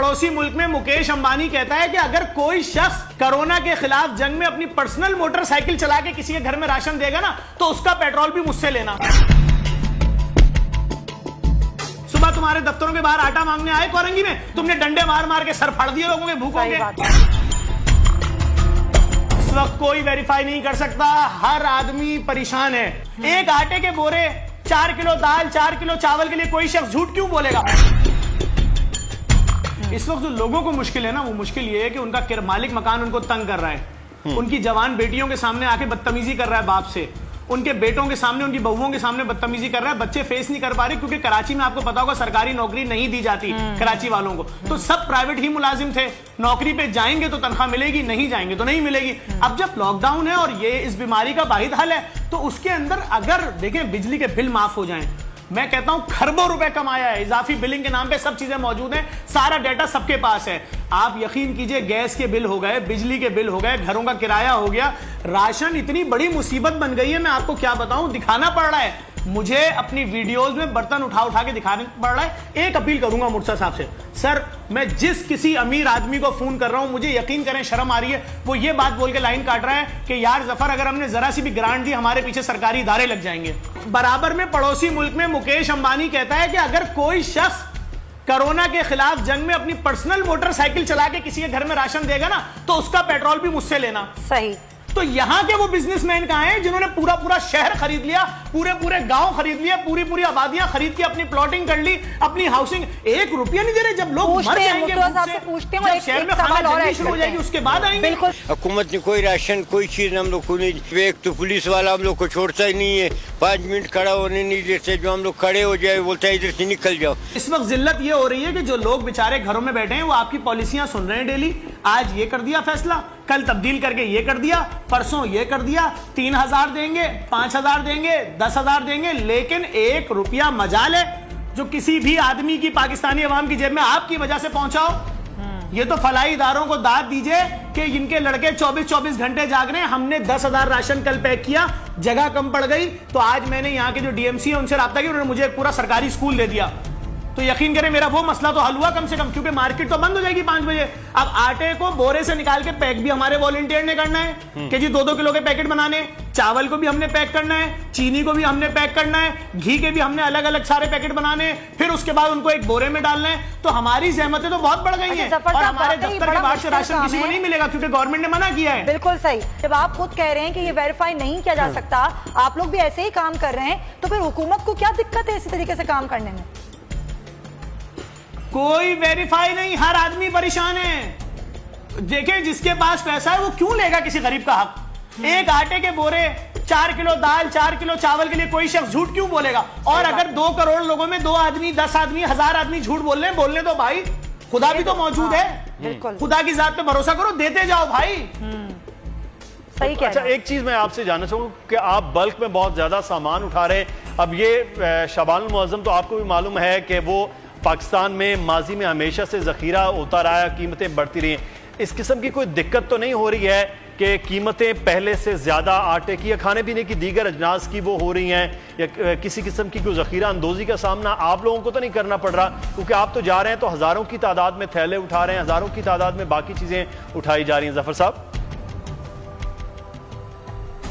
पड़ोसी मुल्क में मुकेश अंबानी कहता है कि अगर कोई शख्स कोरोना के खिलाफ जंग में अपनी पर्सनल मोटरसाइकिल चला के किसी के घर में राशन देगा ना तो उसका पेट्रोल भी मुझसे लेना। सुबह तुम्हारे दफ्तरों के बाहर आटा मांगने आए कोरंगी में, तुमने डंडे मार मार के सर फाड़ दिए लोगों के भूखों के। इस वक्त कोई वेरीफाई नहीं कर सकता, हर आदमी परेशान है। एक आटे के बोरे, 4 किलो दाल, 4 किलो चावल के लिए कोई शख्स झूठ क्यों बोलेगा? इस वक्त जो लोगों को मुश्किल है ना, वो मुश्किल ये है कि उनका मालिक मकान उनको तंग कर रहा है, उनकी जवान बेटियों के सामने आके बदतमीजी कर रहा है बाप से, उनके बेटों के सामने, उनकी बहुओं के सामने बदतमीजी कर रहा है। बच्चे फेस नहीं कर पा रहे क्योंकि कराची में आपको पता होगा सरकारी नौकरी नहीं दी जाती कराची वालों को, तो सब प्राइवेट ही मुलाजिम थे। नौकरी पे जाएंगे तो तनख्वाह मिलेगी, नहीं जाएंगे तो नहीं मिलेगी। अब जब लॉकडाउन है और ये इस बीमारी का वाहिद हल है, तो उसके अंदर अगर देखें बिजली के बिल माफ हो जाएं, मैं कहता हूं खरबों रुपए कमाया है। इजाफी बिलिंग के नाम पे सब चीजें मौजूद हैं, सारा डाटा सबके पास है। आप यकीन कीजिए, गैस के बिल हो गए, बिजली के बिल हो गए, घरों का किराया हो गया, राशन इतनी बड़ी मुसीबत बन गई है, मैं आपको क्या बताऊं, दिखाना पड़ रहा है मुझे अपनी वीडियोस में बर्तन उठा उठा के दिखाना पड़ रहा है। एक अपील करूंगा मुर्तजा साहब से, सर मैं जिस किसी अमीर आदमी को फोन कर रहा हूं, मुझे यकीन करें शर्म आ रही है, वो ये बात बोल के लाइन काट रहा है कि यार जफर अगर हमने जरा सी भी ग्रांट दी हमारे पीछे सरकारी इदारे लग जाएंगे। बराबर में पड़ोसी मुल्क में मुकेश अंबानी कहता है कि अगर कोई शख्स कोरोना के खिलाफ जंग में अपनी पर्सनल मोटरसाइकिल चला के किसी के घर में राशन देगा ना तो उसका पेट्रोल भी मुझसे लेना। सही। तो यहां के वो बिजनेसमैन कहां हैं जिन्होंने पूरा पूरा शहर खरीद लिया, पूरे पूरे गांव खरीद लिए, पूरी पूरी आबादियां खरीद के अपनी प्लॉटिंग कर ली, अपनी हाउसिंग, 1 रुपया नहीं दे रहे। जब लोग मर जाएंगे जब शहर में खाना जल्दी शुरू हो जाएगी उसके बाद आएंगे। हुकूमत ने कोई राशन कोई चीज हम लोग को नहीं, एक तो पुलिस वाला हम लोग को छोड़ता ही नहीं है, 5 मिनट खड़ा होने नहीं देते, जो हम लोग खड़े हो जाए बोलता है इधर से निकल जाओ। इस वक्त जिल्लत ये हो रही है कि जो लोग बेचारे घरों में बैठे हैं वो आपकी पॉलिसियां सुन रहे हैं डेली, आज ये कर दिया फैसला, कल तब्दील करके ये कर दिया, परसों ये कर दिया, 3000 देंगे, 5000 देंगे, 10,000 देंगे, लेकिन 1 रुपया मजाल है जो किसी भी आदमी की, पाकिस्तानी अवाम की जेब में आपकी वजह से पहुंचाओ। ये तो फलाई इदारों को दाद दीजिए कि इनके लड़के 24-24 घंटे जाग रहे हैं। हमने 10,000 राशन कल पैक किया, जगह कम पड़ गई, तो आज मैंने यहाँ के जो डीएमसी है उनसे राब्ता किया, उन्होंने मुझे एक पूरा सरकारी स्कूल दे दिया। तो यकीन करें मेरा वो मसला तो हल हुआ कम से कम, क्योंकि मार्केट तो बंद हो जाएगी 5 बजे। अब आटे को बोरे से निकाल के पैक भी हमारे वॉलंटियर ने करना है कि जी 2-2 किलो के पैकेट बनाने, चावल को भी हमने पैक करना है, चीनी को भी हमने पैक करना है, घी के भी हमने अलग अलग सारे पैकेट बनाने, फिर उसके बाद उनको एक बोरे में डालना है। तो हमारी जहमतें तो बहुत बढ़ गई हैं और हमारे दफ्तर के बाहर से राशन किसी को नहीं मिलेगा क्योंकि गवर्नमेंट ने मना किया है। बिल्कुल सही। जब आप खुद कह रहे हैं कि ये वेरीफाई नहीं किया जा सकता, आप लोग भी ऐसे ही काम कर रहे हैं, तो फिर हुकूमत को क्या दिक्कत है इसी तरीके से काम करने में? कोई वेरीफाई नहीं, हर आदमी परेशान है। देखें जिसके पास पैसा है वो क्यों लेगा किसी गरीब का हक? एक आटे के बोरे, 4 किलो दाल, 4 किलो चावल के लिए कोई शख्स झूठ क्यों बोलेगा? और अगर 2 करोड़ लोगों में 2 आदमी, 10 आदमी, 1000 आदमी झूठ बोलने दो भाई, खुदा भी तो मौजूद है। खुदा की जात पे भरोसा करो, देते जाओ भाई। सही कह अच्छा, एक चीज मैं आपसे जानना चाहूंगा कि आप बल्क में बहुत ज्यादा सामान उठा रहे हैं। अब ये शबानुल मुअज़्ज़म तो आपको भी मालूम है कि वो पाकिस्तान में माजी में हमेशा से जखीरा होता रहा, कीमतें बढ़ती रही। इस किस्म की कोई दिक्कत तो नहीं हो रही है कि कीमतें पहले से ज्यादा आटे की या खाने पीने की दीगर अजनास की वो हो रही हैं, या किसी किस्म की कोई जखीरा अंदोजी का सामना आप लोगों को तो नहीं करना पड़ रहा? क्योंकि आप तो जा रहे हैं तो हजारों की तादाद में थैले उठा रहे हैं, हजारों की तादाद में बाकी चीजें उठाई जा रही हैं। जफर साहब,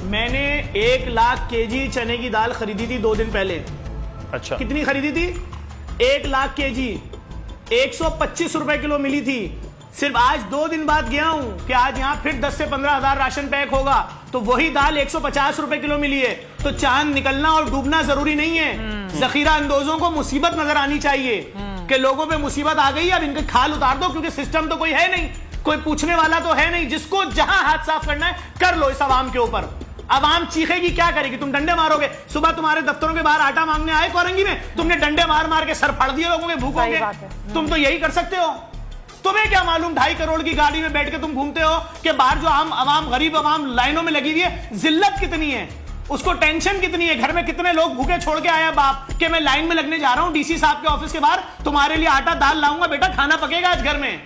मैंने 1 लाख केजी चने की दाल खरीदी थी 2 दिन पहले। अच्छा, कितनी खरीदी थी? 1 लाख केजी, 125 रुपए किलो मिली थी। सिर्फ आज 2 दिन बाद गया हूं कि आज यहां फिर 10 से 15 हजार राशन पैक होगा, तो वही दाल 150 रुपए किलो मिली है। तो चांद निकलना और डूबना जरूरी नहीं है। जखीरा अंदोजों को मुसीबत नजर आनी चाहिए कि लोगों पे मुसीबत आ गई, अब इनके खाल उतार दो, क्योंकि सिस्टम तो कोई है नहीं, कोई पूछने वाला तो है नहीं। जिसको जहां हाथ साफ करना है कर लो इस अवाम के ऊपर। अवाम चीखेगी, क्या करेगी? तुम डंडे मारोगे। सुबह तुम्हारे दफ्तरों के बाहर आटा मांगने आए कोरंगी में, तुमने डंडे मार मार के सर फाड़ दिए लोगों के भूखों के। तुम तो यही कर सकते हो। तुम्हें क्या मालूम 2.5 करोड़ की गाड़ी में बैठ के तुम घूमते हो कि बाहर जो आम अवाम, गरीब अवाम लाइनों में लगी हुई है, जिल्लत कितनी है, उसको टेंशन कितनी है। घर में कितने लोग भूखे छोड़ के आया बाप कि मैं लाइन में लगने जा रहा हूं डीसी साहब के ऑफिस के बाहर, तुम्हारे लिए आटा दाल लाऊंगा बेटा, खाना पकेगा आज घर में।